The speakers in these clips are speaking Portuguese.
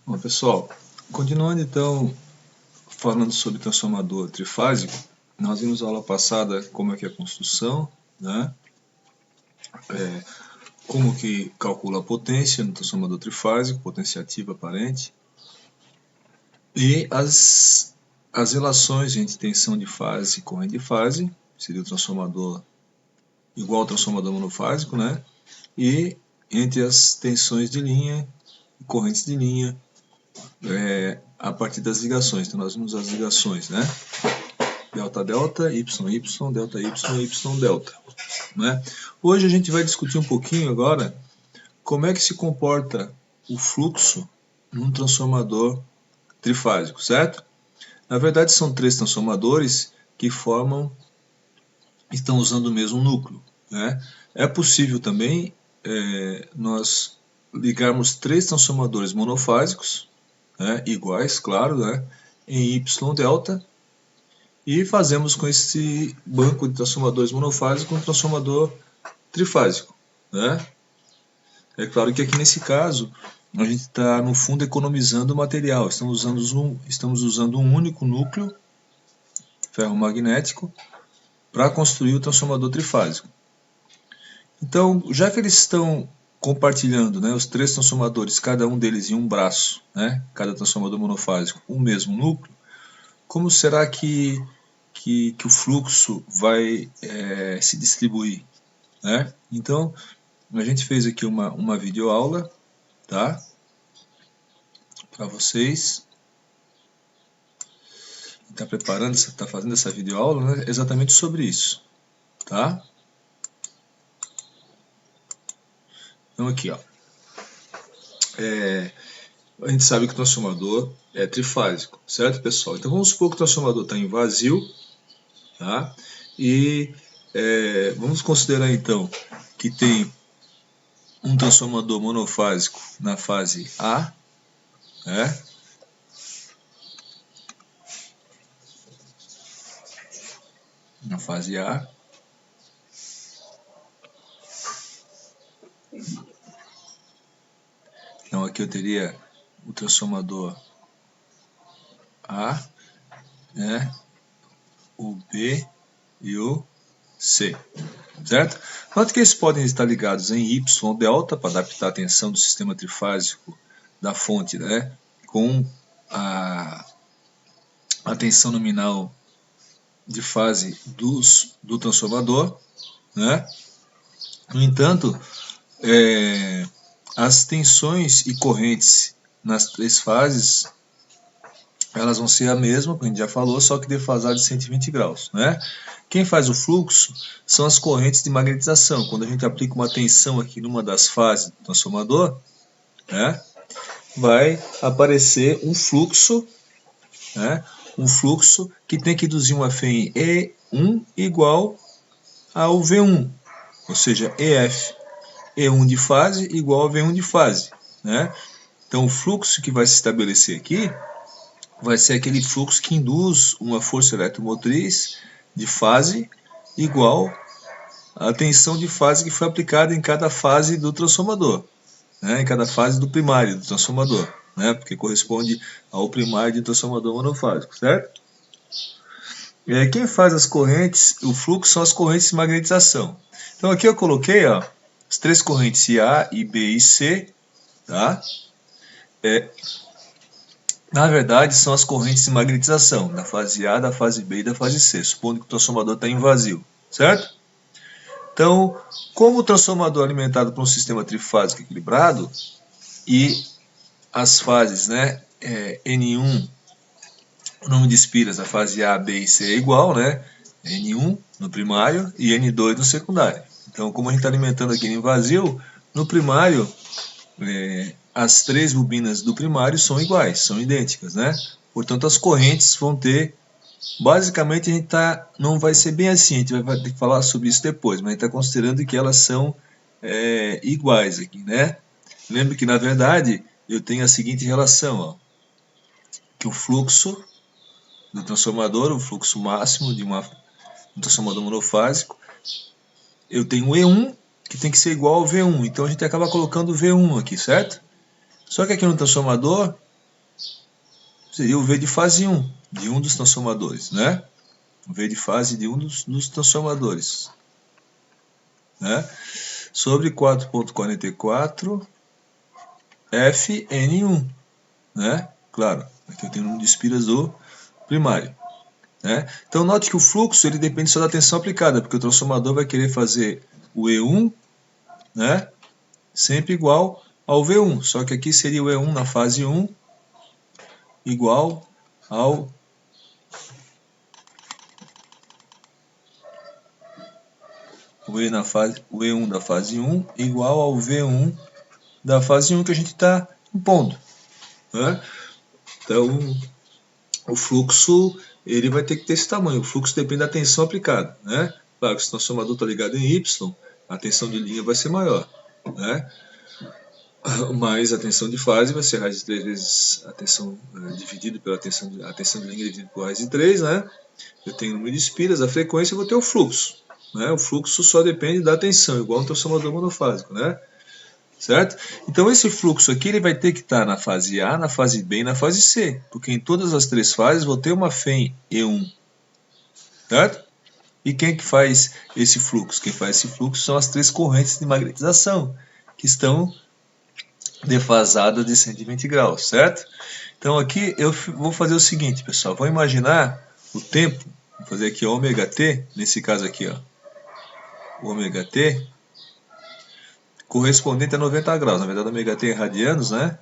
Bom, pessoal, continuando então falando sobre transformador trifásico, nós vimos na aula passada como é que é a construção, né? Como que calcula a potência no transformador trifásico, potência ativa aparente, e as relações entre tensão de fase e corrente de fase, seria o transformador igual ao transformador monofásico, né? E entre as tensões de linha e correntes de linha, a partir das ligações. Então nós vimos as ligações, né? Delta, delta, y, y, delta, y, y, delta. Né? Hoje a gente vai discutir um pouquinho agora como é que se comporta o fluxo num transformador trifásico, certo? Na verdade são três transformadores que estão usando o mesmo núcleo. Né? É possível também nós ligarmos três transformadores monofásicos, né, iguais, claro, né, em Y delta, e fazemos com esse banco de transformadores monofásicos um transformador trifásico. Né? É claro que aqui nesse caso a gente está no fundo economizando material, estamos usando um único núcleo ferromagnético para construir o transformador trifásico. Então, já que eles estão compartilhando, né, os três transformadores, cada um deles em um braço, né, cada transformador monofásico, o mesmo núcleo, como será que o fluxo vai se distribuir? Né? Então, a gente fez aqui uma videoaula, tá? Para vocês. Está preparando, está fazendo essa videoaula, né? Exatamente sobre isso, tá? Então aqui, ó. A gente sabe que o transformador é trifásico, certo, pessoal? Então vamos supor que o transformador está em vazio, tá? E vamos considerar então que tem um transformador monofásico na fase A, né? Na fase A. Então aqui eu teria o transformador A, né? O B e o C, certo? Note que eles podem estar ligados em Y delta para adaptar a tensão do sistema trifásico da fonte, né, com a tensão nominal de fase do transformador, né? No entanto, as tensões e correntes nas três fases elas vão ser a mesma, como a gente já falou, só que defasada de 120 graus, né? Quem faz o fluxo são as correntes de magnetização. Quando a gente aplica uma tensão aqui numa das fases do transformador, né, vai aparecer um fluxo, né, um fluxo que tem que induzir uma fé em E1 igual ao V1, ou seja, EF, E1 de fase igual ao V1 de fase. Né? Então o fluxo que vai se estabelecer aqui vai ser aquele fluxo que induz uma força eletromotriz de fase igual à tensão de fase que foi aplicada em cada fase do transformador, né? Em cada fase do primário do transformador, né? Porque corresponde ao primário de um transformador monofásico, certo? Quem faz as correntes, o fluxo são as correntes de magnetização. Então aqui eu coloquei, ó, as três correntes A, I, B e C, tá? Na verdade, são as correntes de magnetização, da fase A, da fase B e da fase C, supondo que o transformador está em vazio, certo? Então, como o transformador é alimentado por um sistema trifásico equilibrado, e as fases, né, N1, o número de espiras da fase A, B e C é igual, né? N1 no primário e N2 no secundário. Então, como a gente está alimentando aqui em vazio, no primário, as três bobinas do primário são iguais, são idênticas, né? Portanto, as correntes vão ter, basicamente a gente não vai ser bem assim, a gente vai ter que falar sobre isso depois, mas a gente está considerando que elas são iguais aqui, né? Lembre que na verdade eu tenho a seguinte relação, ó, que o fluxo do transformador, o fluxo máximo de um transformador monofásico, eu tenho E1 que tem que ser igual ao V1, então a gente acaba colocando V1 aqui, certo? Só que aqui no transformador, seria o V de fase 1, de um dos transformadores, né? O V de fase de um dos transformadores, né? Sobre 4.44 Fn1, né? Claro, aqui eu tenho o número de espiras do primário, né? Então note que o fluxo ele depende só da tensão aplicada, porque o transformador vai querer fazer o E1, né? Sempre igual ao V1, só que aqui seria o E1 na fase 1 igual ao o E1 da fase 1 igual ao V1 da fase 1 que a gente está impondo, né? Então, o fluxo ele vai ter que ter esse tamanho. O fluxo depende da tensão aplicada, né? Claro que se o transformador está ligado em Y, a tensão de linha vai ser maior, né? Mas a tensão de fase vai ser raiz de 3 vezes a tensão dividido pela tensão de linha dividido por raiz de 3, né? Eu tenho o número de espiras, a frequência, eu vou ter o fluxo, né? O fluxo só depende da tensão, igual um transformador monofásico, né? Certo? Então esse fluxo aqui ele vai ter que estar na fase A, na fase B e na fase C, porque em todas as três fases vou ter uma FEM E1, certo? E quem que faz esse fluxo? Quem faz esse fluxo são as três correntes de magnetização, que estão defasadas de 120 graus, certo? Então aqui eu vou fazer o seguinte, pessoal, vou imaginar o tempo, vou fazer aqui ômega t, nesse caso aqui, ó, o ômega t, correspondente a 90 graus, na verdade ômega t é radianos, né?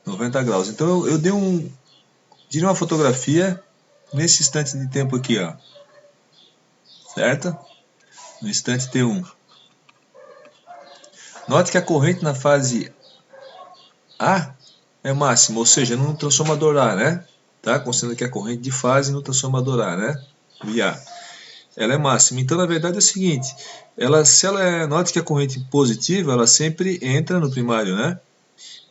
90 graus. Então eu tirei uma fotografia nesse instante de tempo aqui, ó, certo? No instante T1. Note que a corrente na fase A é máxima, ou seja, no transformador A, né? Tá? Considerando que a corrente de fase no transformador A, né? IA. Ela é máxima. Então, na verdade, é o seguinte: note que a corrente positiva, ela sempre entra no primário, né?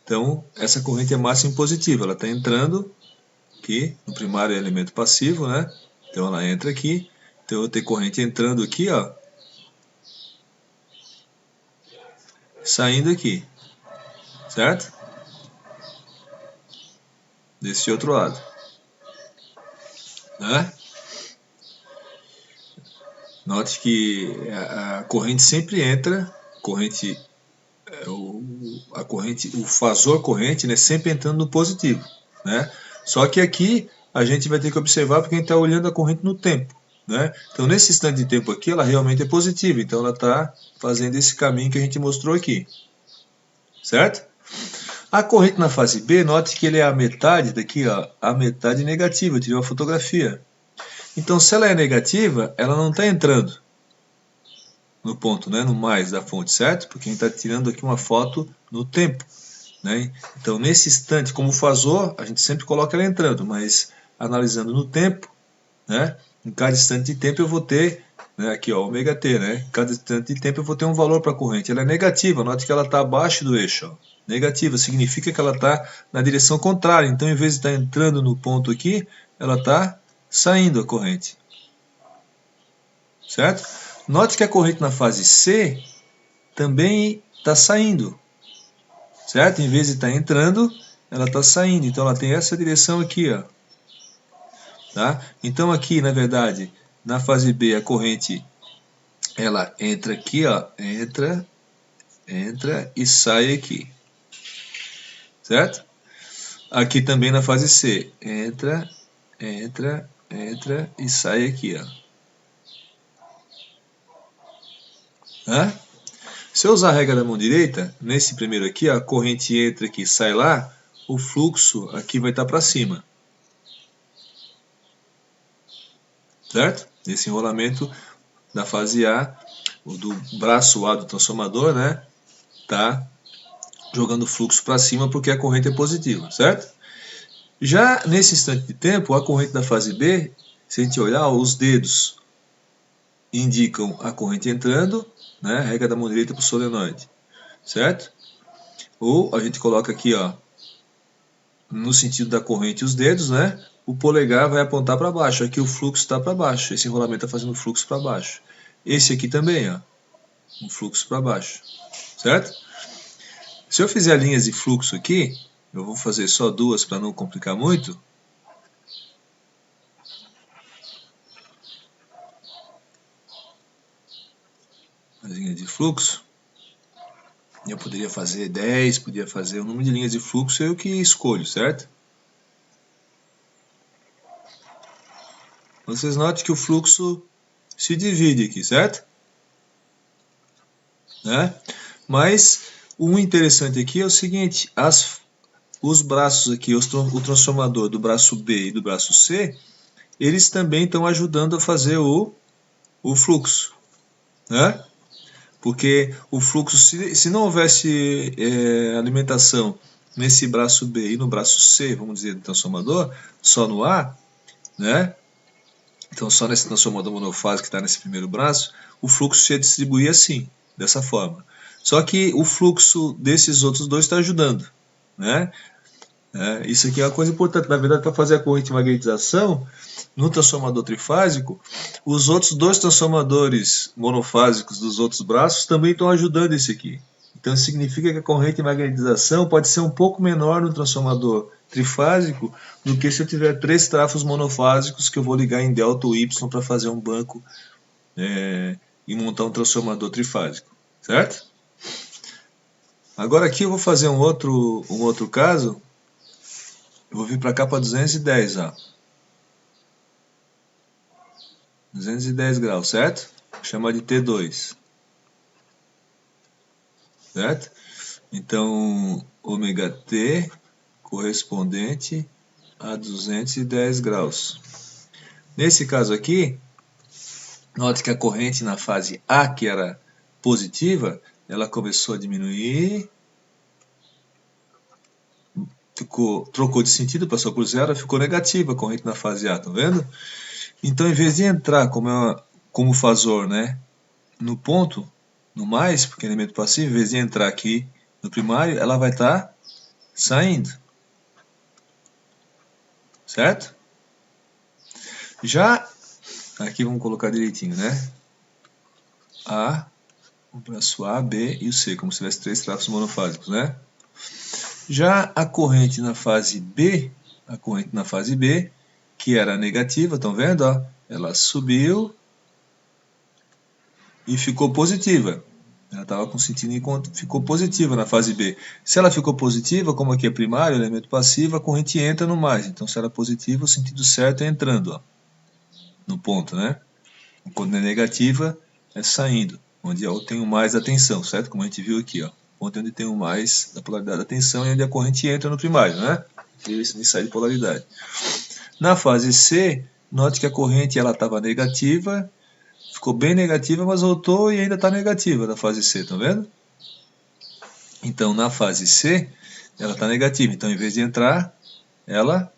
Então, essa corrente é máxima positiva. Ela está entrando aqui, no primário é elemento passivo, né? Então, ela entra aqui. Então, eu vou ter corrente entrando aqui, ó. Saindo aqui. Certo? Desse outro lado. Né? Note que a corrente sempre entra, o fasor corrente, né, sempre entrando no positivo, né? Só que aqui a gente vai ter que observar porque a gente está olhando a corrente no tempo, né? Então nesse instante de tempo aqui ela realmente é positiva, então ela está fazendo esse caminho que a gente mostrou aqui, certo? A corrente na fase B, note que ele é a metade daqui, ó, a metade negativa, eu tirei uma fotografia. Então se ela é negativa, ela não está entrando no ponto, né, no mais da fonte, certo? Porque a gente está tirando aqui uma foto no tempo, né? Então, nesse instante, como fasor, a gente sempre coloca ela entrando, mas analisando no tempo, né, em cada instante de tempo eu vou ter, né, aqui ó, ômega t, né, em cada instante de tempo eu vou ter um valor para a corrente. Ela é negativa, note que ela está abaixo do eixo. Ó. Negativa significa que ela está na direção contrária, então em vez de estar entrando no ponto aqui, ela está saindo a corrente. Certo? Note que a corrente na fase C também está saindo, certo? Em vez de estar entrando, ela está saindo. Então ela tem essa direção aqui, ó. Tá? Então aqui, na verdade, na fase B a corrente ela entra aqui, ó, entra e sai aqui, certo? Aqui também na fase C, entra e sai aqui, ó. Hã? Se eu usar a regra da mão direita, nesse primeiro aqui, a corrente entra aqui e sai lá, o fluxo aqui vai estar para cima. Certo? Esse enrolamento da fase A, do braço A do transformador, né, tá jogando fluxo para cima porque a corrente é positiva, certo? Já nesse instante de tempo, a corrente da fase B, se a gente olhar, os dedos indicam a corrente entrando, né, regra da mão direita para o solenoide, certo? Ou a gente coloca aqui, ó, no sentido da corrente os dedos, né? O polegar vai apontar para baixo. Aqui o fluxo está para baixo. Esse enrolamento está fazendo fluxo para baixo. Esse aqui também, ó, um fluxo para baixo, certo? Se eu fizer linhas de fluxo aqui, Eu vou fazer só duas para não complicar muito. A linha de fluxo. Eu poderia fazer 10, podia fazer o número de linhas de fluxo, eu que escolho, certo? Vocês notem que o fluxo se divide aqui, certo? Né? Mas o interessante aqui é o seguinte, os braços aqui, o transformador do braço B e do braço C, eles também estão ajudando a fazer o fluxo, né? Porque o fluxo, se não houvesse alimentação nesse braço B e no braço C, vamos dizer, do transformador, só no A, né? Então só nesse transformador monofásico que está nesse primeiro braço, o fluxo se distribui assim, dessa forma. Só que o fluxo desses outros dois está ajudando, né? Isso aqui é uma coisa importante. Na verdade, para fazer a corrente de magnetização, no transformador trifásico, os outros dois transformadores monofásicos dos outros braços também estão ajudando esse aqui. Então significa que a corrente de magnetização pode ser um pouco menor no transformador trifásico do que se eu tiver 3 trafos monofásicos que eu vou ligar em delta ou Y para fazer um banco e montar um transformador trifásico, certo? Agora aqui eu vou fazer um outro caso. Eu vou vir para cá para 210, ó. 210 graus, certo? Vou chamar de T2. Certo? Então, ômega T correspondente a 210 graus. Nesse caso aqui, note que a corrente na fase A, que era positiva, ela começou a diminuir, trocou de sentido, passou por zero, ficou negativa a corrente na fase A, tá vendo? Então, em vez de entrar como fasor, né, no ponto, no mais, porque é elemento passivo, em vez de entrar aqui no primário, ela vai estar saindo. Certo? Já, aqui vamos colocar direitinho, né? O braço A, B e o C, como se tivesse 3 trafos monofásicos, né? Já a corrente na fase B, que era negativa, estão vendo? Ó? Ela subiu e ficou positiva. Ela estava com sentido enquanto ficou positiva na fase B. Se ela ficou positiva, como aqui é primário, elemento passivo, a corrente entra no mais. Então, se ela é positiva, o sentido certo é entrando, ó, no ponto, né? Quando é negativa, é saindo, onde eu tenho mais da tensão, certo? Como a gente viu aqui, ó. Ponto onde tem o mais da polaridade da tensão e onde a corrente entra no primário, né? E sai de polaridade. Na fase C, note que a corrente ela estava negativa, ficou bem negativa, mas voltou e ainda está negativa na fase C, tá vendo? Então, na fase C, ela está negativa. Então, em vez de entrar, ela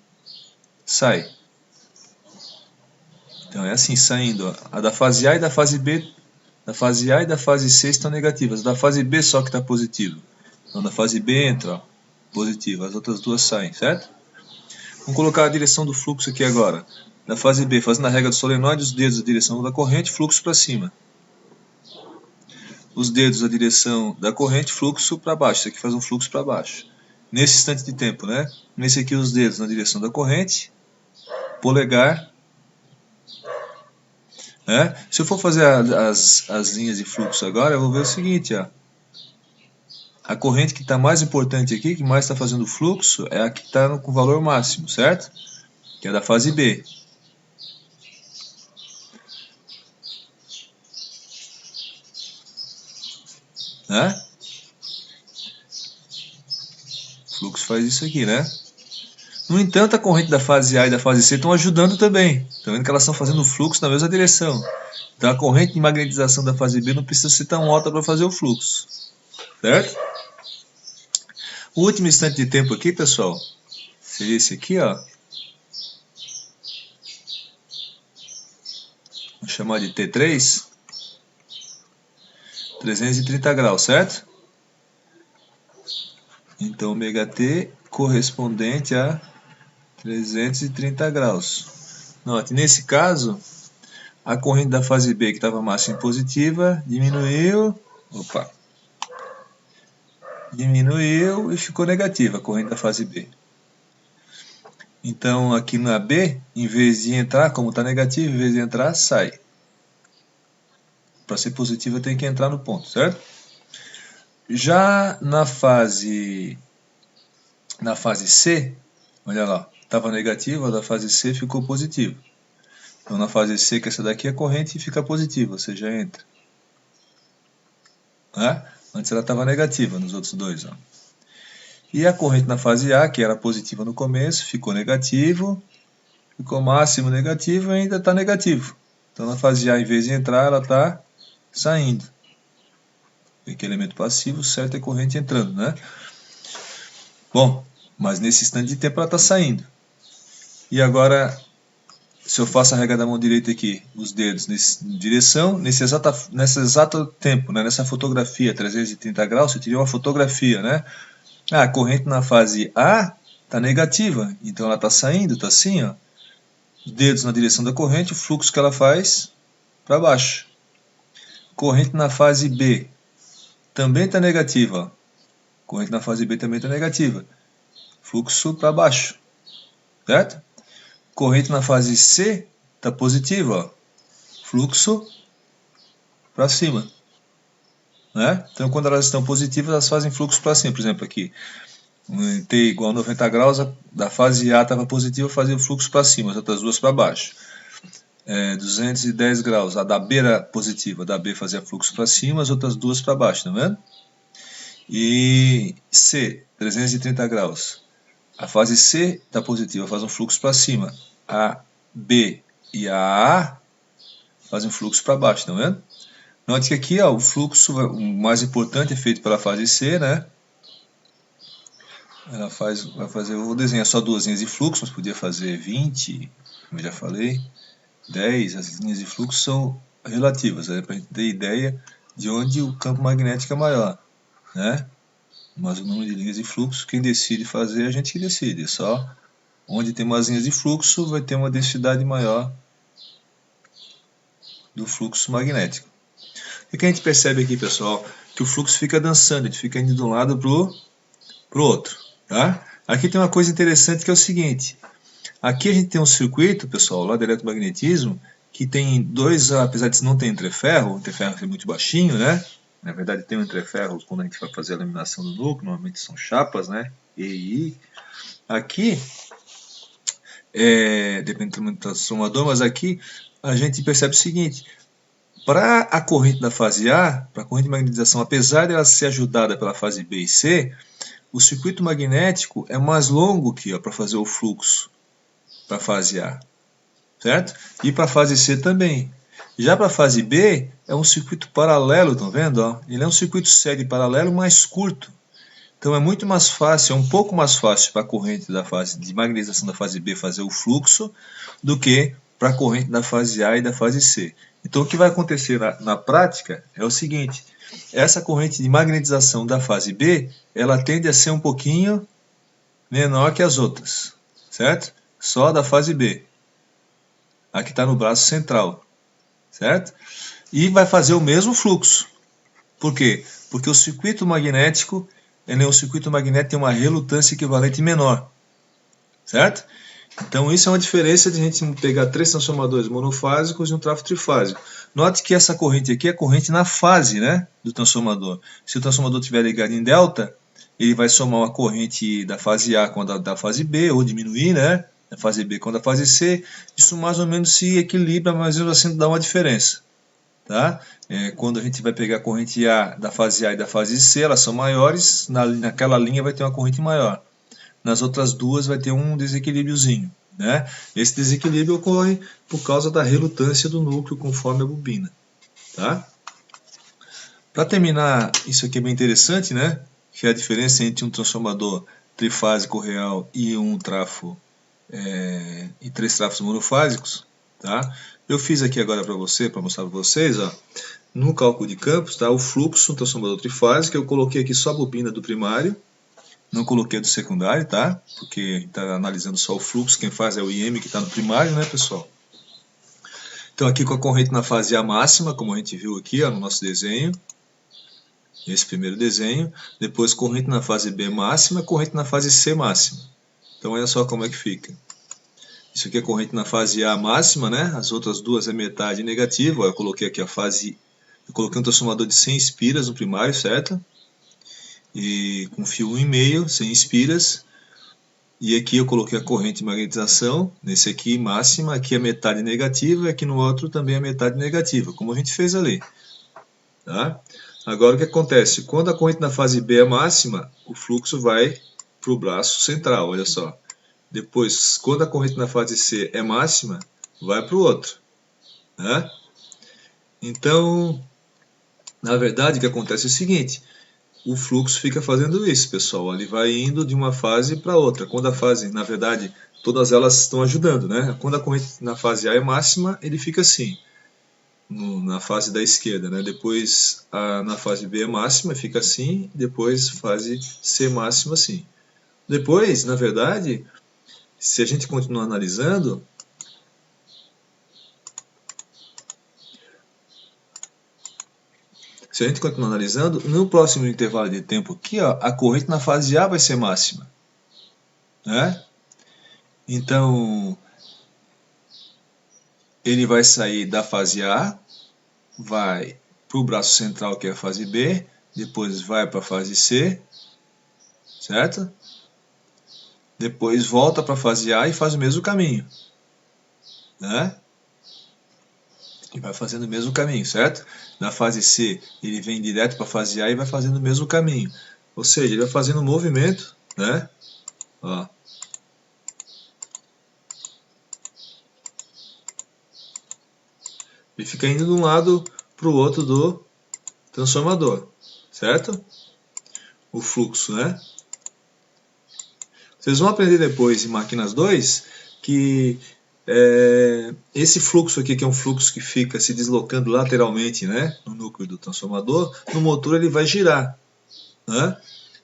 sai. Então, é assim, saindo. A da fase A e da fase B, da fase A e da fase C estão negativas. Da fase B só que está positivo. Então, da fase B entra, ó, positivo. As outras duas saem, certo? Vamos colocar a direção do fluxo aqui agora. Na fase B, fazendo a regra do solenoide, os dedos a direção da corrente, fluxo para cima. Os dedos a direção da corrente, fluxo para baixo. Isso aqui faz um fluxo para baixo. Nesse instante de tempo, né? Nesse aqui, os dedos na direção da corrente, polegar. Né? Se eu for fazer as linhas de fluxo agora, eu vou ver o seguinte, ó. A corrente que está mais importante aqui, que mais está fazendo fluxo, é a que está com valor máximo, certo? Que é da fase B. Né? O fluxo faz isso aqui, né? No entanto, a corrente da fase A e da fase C estão ajudando também. Estão vendo que elas estão fazendo fluxo na mesma direção. Então a corrente de magnetização da fase B não precisa ser tão alta para fazer o fluxo. Certo? O último instante de tempo aqui, pessoal, seria esse aqui, ó. Vou chamar de T3. 330 graus, certo? Então, ômega T correspondente a 330 graus. Note, nesse caso, a corrente da fase B, que estava máxima positiva, diminuiu. diminuiu e ficou negativa a corrente da fase B. Então aqui na B, em vez de entrar, como está negativo, em vez de entrar, sai. Para ser positiva tem que entrar no ponto, certo? Já na fase C, olha lá, estava negativa, da fase C ficou positiva. Então na fase C, que essa daqui é corrente, fica positiva, ou seja, entra. Né? Antes ela estava negativa nos outros dois. Ó. E a corrente na fase A, que era positiva no começo, ficou negativo, ficou máximo negativo e ainda está negativo. Então na fase A, em vez de entrar, ela está saindo. Porque elemento passivo, certo é corrente entrando, né? Bom, mas nesse instante de tempo ela está saindo. E agora, se eu faço a regra da mão direita aqui, os dedos em direção, nesse exato tempo, né, nessa fotografia, 330 graus, você tirou uma fotografia, né? A corrente na fase A está negativa, então ela está saindo, está assim, ó. Os dedos na direção da corrente, o fluxo que ela faz para baixo. Corrente na fase B também está negativa, ó. Corrente na fase B também está negativa. Fluxo para baixo, certo? Corrente na fase C está positiva, ó. Fluxo para cima. Né? Então, quando elas estão positivas, elas fazem fluxo para cima. Por exemplo, aqui, T igual a 90 graus, da fase A estava positiva, fazia o fluxo para cima, as outras duas para baixo. 210 graus, a da B era positiva, a da B fazia fluxo para cima, as outras duas para baixo, tá vendo? E C, 330 graus. A fase C está positiva, faz um fluxo para cima. A B e a A fazem um fluxo para baixo, tá vendo? Note que aqui ó, o fluxo o mais importante é feito pela fase C, né? Ela vai fazer, eu vou desenhar só duas linhas de fluxo, mas podia fazer 20, como eu já falei, 10, as linhas de fluxo são relativas, para a gente ter ideia de onde o campo magnético é maior, né? Mas o número de linhas de fluxo, quem decide fazer é a gente que decide, só onde tem mais linhas de fluxo vai ter uma densidade maior do fluxo magnético. O que a gente percebe aqui, pessoal? Que o fluxo fica dançando, ele fica indo de um lado para o outro. Tá? Aqui tem uma coisa interessante que é o seguinte. Aqui a gente tem um circuito, pessoal, lá do eletromagnetismo, que tem dois, apesar de não ter entreferro, o entreferro é muito baixinho, né? Na verdade tem um entreferro quando a gente vai fazer a laminação do núcleo, normalmente são chapas, né? E I. Aqui, depende do transformador, mas aqui a gente percebe o seguinte. Para a corrente da fase A, para a corrente de magnetização, apesar de ela ser ajudada pela fase B e C, o circuito magnético é mais longo aqui para fazer o fluxo para a fase A, certo? E para a fase C também. Já para a fase B, é um circuito paralelo, estão vendo? Ó? Ele é um circuito série paralelo mais curto. Então é muito mais fácil, é um pouco mais fácil para a corrente da fase de magnetização da fase B fazer o fluxo do que para a corrente da fase A e da fase C. Então o que vai acontecer na prática é o seguinte, essa corrente de magnetização da fase B, ela tende a ser um pouquinho menor que as outras, certo? Só da fase B. Aqui está no braço central, certo? E vai fazer o mesmo fluxo. Por quê? Porque o circuito magnético, o circuito magnético tem uma relutância equivalente menor, certo? Então isso é uma diferença de a gente pegar três transformadores monofásicos e um trafo trifásico. Note que essa corrente aqui é corrente na fase, né, do transformador. Se o transformador estiver ligado em delta, ele vai somar uma corrente da fase A com a da fase B, ou diminuir, né, da fase B com a da fase C. Isso mais ou menos se equilibra, mas mesmo assim dá uma diferença. Tá? Quando a gente vai pegar a corrente A da fase A e da fase C, elas são maiores, naquela linha vai ter uma corrente maior. Nas outras duas vai ter um desequilíbriozinho, né? Esse desequilíbrio ocorre por causa da relutância do núcleo conforme a bobina. Tá? Para terminar, isso aqui é bem interessante, né? Que é a diferença entre um transformador trifásico real e um trafo e três trafos monofásicos. Tá? Eu fiz aqui agora para mostrar para vocês, ó, no cálculo de campos, tá? O fluxo do transformador trifásico, eu coloquei aqui só a bobina do primário, não coloquei a do secundário, tá? Porque a gente está analisando só o fluxo, quem faz é o IM que está no primário, né, pessoal? Então aqui com a corrente na fase A máxima, como a gente viu aqui ó, no nosso desenho. esse primeiro desenho, depois corrente na fase B máxima, corrente na fase C máxima. Então olha só como é que fica. Isso aqui é corrente na fase A máxima, né? As outras duas é metade negativa. Eu coloquei aqui a fase, eu coloquei um transformador de 100 espiras no primário, certo? E com fio 1,5, 100 espiras. E aqui eu coloquei a corrente de magnetização, nesse aqui máxima, aqui é metade negativa, e aqui no outro também é metade negativa, como a gente fez ali. Tá? Agora o que acontece? Quando a corrente na fase B é máxima, o fluxo vai para o braço central, olha só. Depois, quando a corrente na fase C é máxima, vai para o outro. Né? Então, na verdade, o que acontece é o seguinte: o fluxo fica fazendo isso, pessoal. Ele vai indo de uma fase para outra. Quando a fase, na verdade, todas elas estão ajudando, né? Quando a corrente na fase A é máxima, ele fica assim, na fase da esquerda, né? Depois, na fase B é máxima, fica assim. Depois, fase C máxima, assim. Depois, na verdade, se a gente continuar analisando, no próximo intervalo de tempo aqui, ó, a corrente na fase A vai ser máxima. Né? Então, ele vai sair da fase A, vai para o braço central, que é a fase B, depois vai para a fase C, certo? Depois volta para a fase A e faz o mesmo caminho. Né? E vai fazendo o mesmo caminho, certo? Na fase C, ele vem direto para a fase A e vai fazendo o mesmo caminho. Ou seja, ele vai fazendo um movimento, né? Ó. Ele fica indo de um lado para o outro do transformador, certo? O fluxo, né? Vocês vão aprender depois em máquinas 2 que esse fluxo aqui, que é um fluxo que fica se deslocando lateralmente, né, no núcleo do transformador, no motor ele vai girar. Né?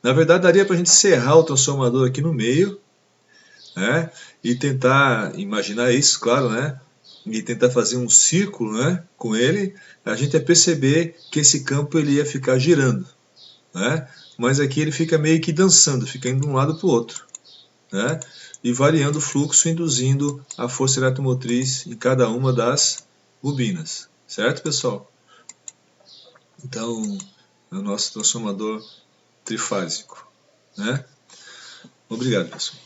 Na verdade, daria para a gente serrar o transformador aqui no meio, né, e tentar imaginar isso, claro, né, e tentar fazer um círculo, né, com ele, a gente ia perceber que esse campo ele ia ficar girando. Né? Mas aqui ele fica meio que dançando, fica indo de um lado para o outro. Né? E variando o fluxo, induzindo a força eletromotriz em cada uma das bobinas. Certo, pessoal? Então, é o nosso transformador trifásico. Né? Obrigado, pessoal.